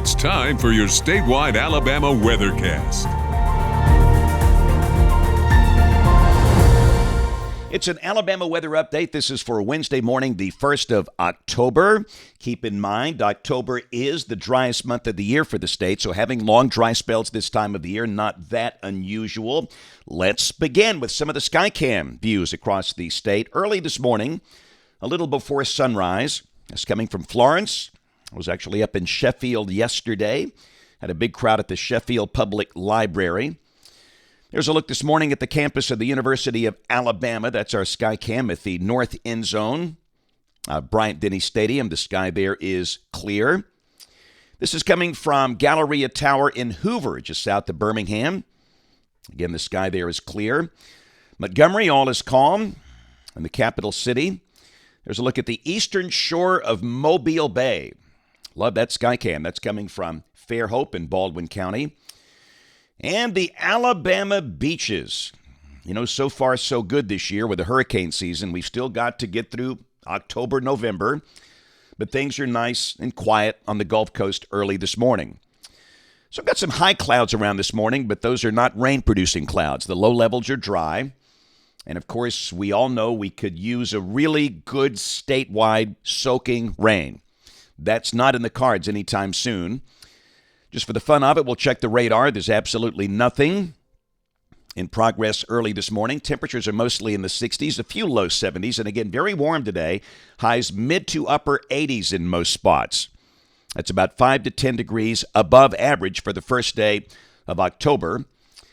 It's time for your statewide Alabama weathercast. It's an Alabama weather update. This is for Wednesday morning, the 1st of October. Keep in mind, October is the driest month of the year for the state, so having long dry spells this time of the year, not that unusual. Let's begin with some of the Skycam views across the state. Early this morning, a little before sunrise, it's coming from Florence. I was actually up in Sheffield yesterday. Had a big crowd at the Sheffield Public Library. Here's a look this morning at the campus of the University of Alabama. That's our Skycam at the north end zone, Bryant-Denny Stadium. The sky there is clear. This is coming from Galleria Tower in Hoover, just south of Birmingham. Again, the sky there is clear. Montgomery, all is calm. In the capital city, there's a look at the eastern shore of Mobile Bay. Love that Skycam. That's coming from Fairhope in Baldwin County. And the Alabama beaches. You know, so far so good this year with the hurricane season. We've still got to get through October, November, but things are nice and quiet on the Gulf Coast early this morning. So I've got some high clouds around this morning, but those are not rain-producing clouds. The low levels are dry. And, of course, we all know we could use a really good statewide soaking rain. That's not in the cards anytime soon. Just for the fun of it, we'll check the radar. There's absolutely nothing in progress early this morning. Temperatures are mostly in the 60s, a few low 70s, and again, very warm today. Highs mid to upper 80s in most spots. That's about 5 to 10 degrees above average for the first day of October.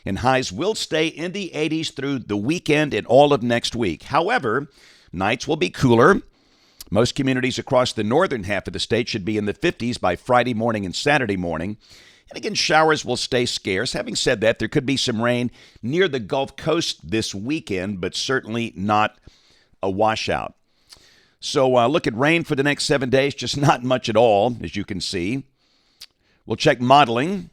And highs will stay in the 80s through the weekend and all of next week. However, nights will be cooler. Most communities across the northern half of the state should be in the 50s by Friday morning and Saturday morning. And again, showers will stay scarce. Having said that, there could be some rain near the Gulf Coast this weekend, but certainly not a washout. So look at rain for the next 7 days, just not much at all, as you can see. We'll check modeling.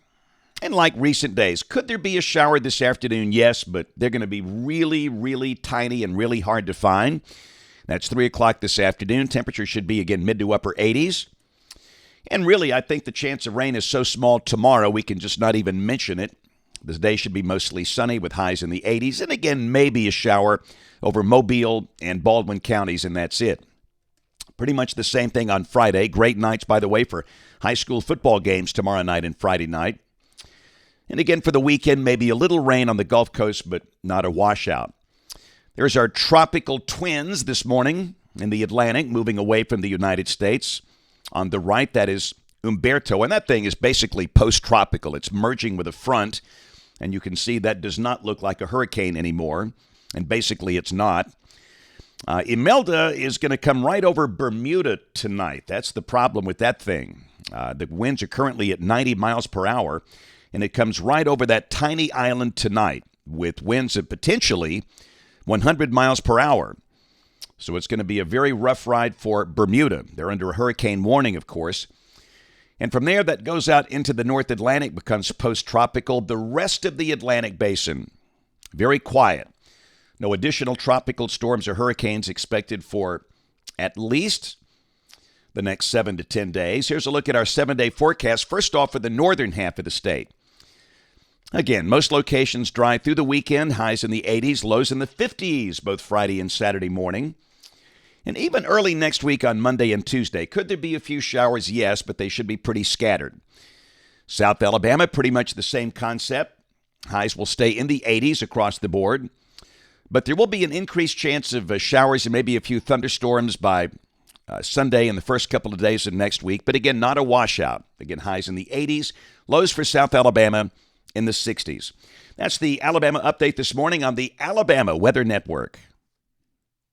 And like recent days, could there be a shower this afternoon? Yes, but they're going to be really, really tiny and really hard to find. That's 3 o'clock this afternoon. Temperature should be, again, mid to upper 80s. And really, I think the chance of rain is so small tomorrow, we can just not even mention it. This day should be mostly sunny with highs in the 80s. And again, maybe a shower over Mobile and Baldwin counties, and that's it. Pretty much the same thing on Friday. Great nights, by the way, for high school football games tomorrow night and Friday night. And again, for the weekend, maybe a little rain on the Gulf Coast, but not a washout. There's our tropical twins this morning in the Atlantic, moving away from the United States. On the right, that is Umberto, and that thing is basically post-tropical. It's merging with a front, and you can see that does not look like a hurricane anymore, and basically it's not. Imelda is going to come right over Bermuda tonight. That's the problem with that thing. The winds are currently at 90 miles per hour, and it comes right over that tiny island tonight with winds of potentially 100 miles per hour. So it's going to be a very rough ride for Bermuda. They're under a hurricane warning, of course. And from there, that goes out into the North Atlantic, becomes post-tropical. The rest of the Atlantic basin, very quiet. No additional tropical storms or hurricanes expected for at least the next 7 to 10 days. Here's a look at our 7-day forecast. First off, for the northern half of the state. Again, most locations dry through the weekend, highs in the 80s, lows in the 50s, both Friday and Saturday morning. And even early next week on Monday and Tuesday. Could there be a few showers? Yes, but they should be pretty scattered. South Alabama, pretty much the same concept. Highs will stay in the 80s across the board. But there will be an increased chance of showers and maybe a few thunderstorms by Sunday and the first couple of days of next week. But again, not a washout. Again, highs in the 80s, lows for South Alabama in the 60s. That's the Alabama update this morning on the Alabama Weather Network.